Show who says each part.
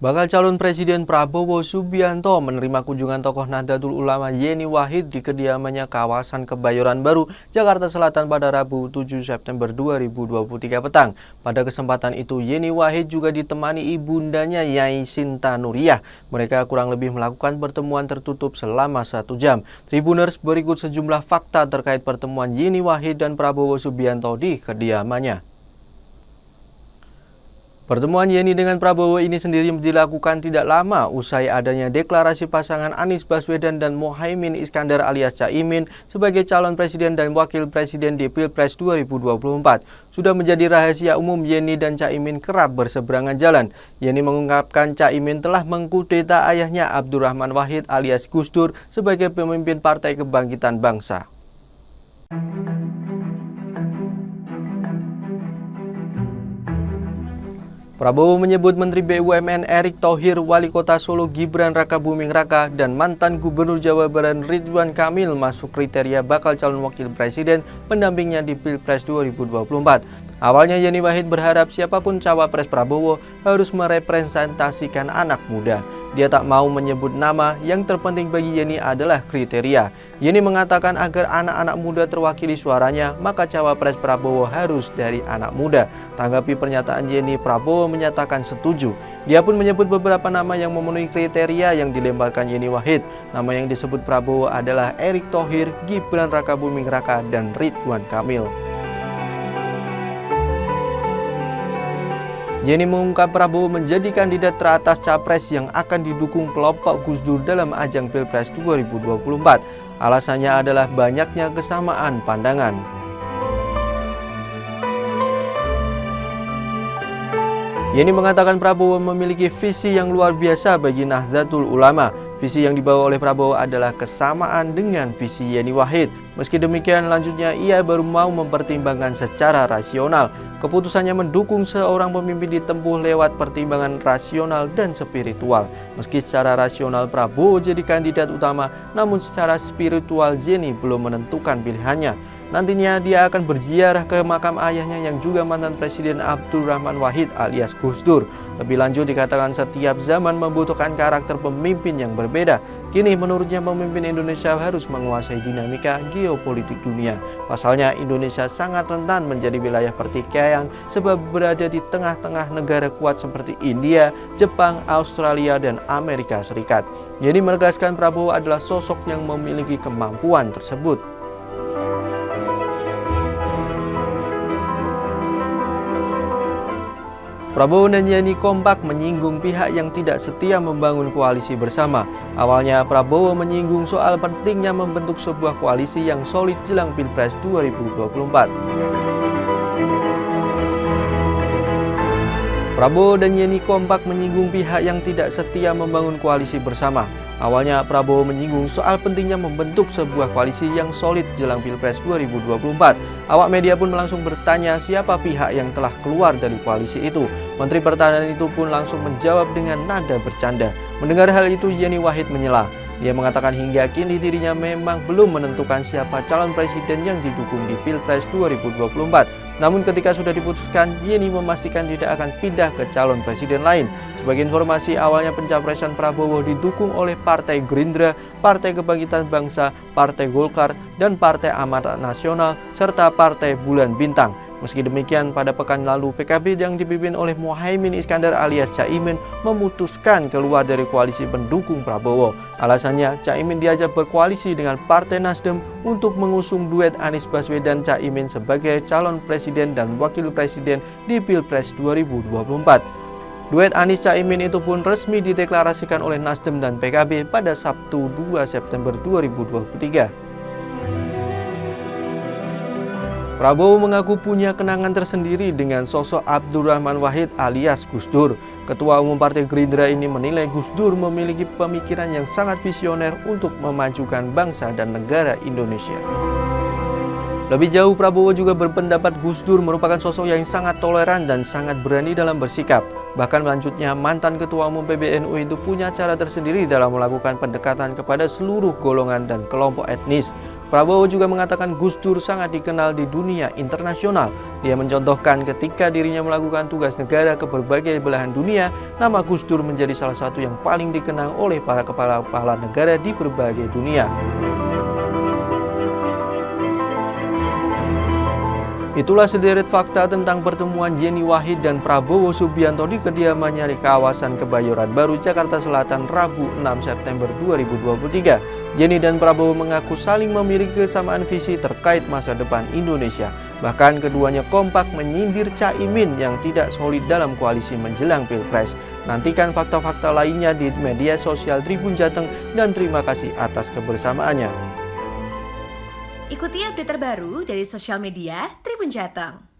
Speaker 1: Bakal calon Presiden Prabowo Subianto menerima kunjungan tokoh Nahdlatul Ulama Yeni Wahid di kediamannya kawasan Kebayoran Baru, Jakarta Selatan pada Rabu 7 September 2023 petang. Pada kesempatan itu, Yeni Wahid juga ditemani ibundanya Yai Sinta Nuriyah. Mereka kurang lebih melakukan pertemuan tertutup selama 1 jam. Tribuners, berikut sejumlah fakta terkait pertemuan Yeni Wahid dan Prabowo Subianto di kediamannya. Pertemuan Yeni dengan Prabowo ini sendiri dilakukan tidak lama usai adanya deklarasi pasangan Anies Baswedan dan Muhaimin Iskandar alias Caimin sebagai calon presiden dan wakil presiden di Pilpres 2024. Sudah menjadi rahasia umum Yeni dan Caimin kerap berseberangan jalan. Yeni mengungkapkan Caimin telah mengkudeta ayahnya Abdurrahman Wahid alias Gus Dur sebagai pemimpin Partai Kebangkitan Bangsa. Prabowo menyebut Menteri BUMN Erick Thohir, Wali Kota Solo Gibran Rakabuming Raka, dan mantan Gubernur Jawa Barat Ridwan Kamil masuk kriteria bakal calon wakil presiden pendampingnya di Pilpres 2024. Awalnya Yeni Wahid berharap siapapun cawapres Prabowo harus merepresentasikan anak muda. Dia tak mau menyebut nama, yang terpenting bagi Yeni adalah kriteria. Yeni mengatakan agar anak-anak muda terwakili suaranya, maka cawapres Prabowo harus dari anak muda. Tanggapi pernyataan Yeni, Prabowo menyatakan setuju. Dia pun menyebut beberapa nama yang memenuhi kriteria yang dilemparkan Yeni Wahid. Nama yang disebut Prabowo adalah Erick Thohir, Gibran Rakabuming Raka, dan Ridwan Kamil. Yeni mengungkap Prabowo menjadi kandidat teratas capres yang akan didukung kelompok Gus Dur dalam ajang Pilpres 2024. Alasannya adalah banyaknya kesamaan pandangan. Yeni mengatakan Prabowo memiliki visi yang luar biasa bagi Nahdlatul Ulama. Visi yang dibawa oleh Prabowo adalah kesamaan dengan visi Yeni Wahid. Meski demikian, lanjutnya ia baru mau mempertimbangkan secara rasional. Keputusannya mendukung seorang pemimpin ditempuh lewat pertimbangan rasional dan spiritual. Meski secara rasional Prabowo jadi kandidat utama, namun secara spiritual Yeni belum menentukan pilihannya. Nantinya dia akan berziarah ke makam ayahnya yang juga mantan Presiden Abdurrahman Wahid alias Gus Dur. Lebih lanjut dikatakan setiap zaman membutuhkan karakter pemimpin yang berbeda. Kini menurutnya pemimpin Indonesia harus menguasai dinamika geopolitik dunia. Pasalnya Indonesia sangat rentan menjadi wilayah pertikaian sebab berada di tengah-tengah negara kuat seperti India, Jepang, Australia, dan Amerika Serikat. Yeni menegaskan Prabowo adalah sosok yang memiliki kemampuan tersebut. Prabowo dan Yeni kompak menyinggung pihak yang tidak setia membangun koalisi bersama. Awalnya Prabowo menyinggung soal pentingnya membentuk sebuah koalisi yang solid jelang Pilpres 2024. Prabowo dan Yeni kompak menyinggung pihak yang tidak setia membangun koalisi bersama. Awalnya Prabowo menyinggung soal pentingnya membentuk sebuah koalisi yang solid jelang Pilpres 2024. Awak media pun langsung bertanya siapa pihak yang telah keluar dari koalisi itu. Menteri Pertahanan itu pun langsung menjawab dengan nada bercanda. Mendengar hal itu, Yeni Wahid menyela. Dia mengatakan hingga kini dirinya memang belum menentukan siapa calon presiden yang didukung di Pilpres 2024. Namun ketika sudah diputuskan, Yeni memastikan tidak akan pindah ke calon presiden lain. Sebagai informasi, awalnya pencapresan Prabowo didukung oleh Partai Gerindra, Partai Kebangkitan Bangsa, Partai Golkar, dan Partai Amanat Nasional, serta Partai Bulan Bintang. Meski demikian, pada pekan lalu PKB yang dipimpin oleh Muhaimin Iskandar alias Caimin memutuskan keluar dari koalisi pendukung Prabowo. Alasannya, Caimin diajak berkoalisi dengan Partai Nasdem untuk mengusung duet Anies Baswedan Caimin sebagai calon presiden dan wakil presiden di Pilpres 2024. Duet Anies Caimin itu pun resmi dideklarasikan oleh Nasdem dan PKB pada Sabtu 2 September 2023. Prabowo mengaku punya kenangan tersendiri dengan sosok Abdurrahman Wahid alias Gus Dur. Ketua Umum Partai Gerindra ini menilai Gus Dur memiliki pemikiran yang sangat visioner untuk memajukan bangsa dan negara Indonesia. Lebih jauh, Prabowo juga berpendapat Gus Dur merupakan sosok yang sangat toleran dan sangat berani dalam bersikap. Bahkan selanjutnya, mantan Ketua Umum PBNU itu punya cara tersendiri dalam melakukan pendekatan kepada seluruh golongan dan kelompok etnis. Prabowo juga mengatakan Gus Dur sangat dikenal di dunia internasional. Dia mencontohkan ketika dirinya melakukan tugas negara ke berbagai belahan dunia, nama Gus Dur menjadi salah satu yang paling dikenang oleh para kepala-kepala negara di berbagai dunia. Itulah sederet fakta tentang pertemuan Yeni Wahid dan Prabowo Subianto di kediamannya di kawasan Kebayoran Baru, Jakarta Selatan, Rabu 6 September 2023. Yeni dan Prabowo mengaku saling memiliki kesamaan visi terkait masa depan Indonesia. Bahkan keduanya kompak menyindir Caimin yang tidak solid dalam koalisi menjelang Pilpres. Nantikan fakta-fakta lainnya di media sosial Tribun Jateng dan terima kasih atas kebersamaannya.
Speaker 2: Ikuti update terbaru dari sosial media Tribun Jateng.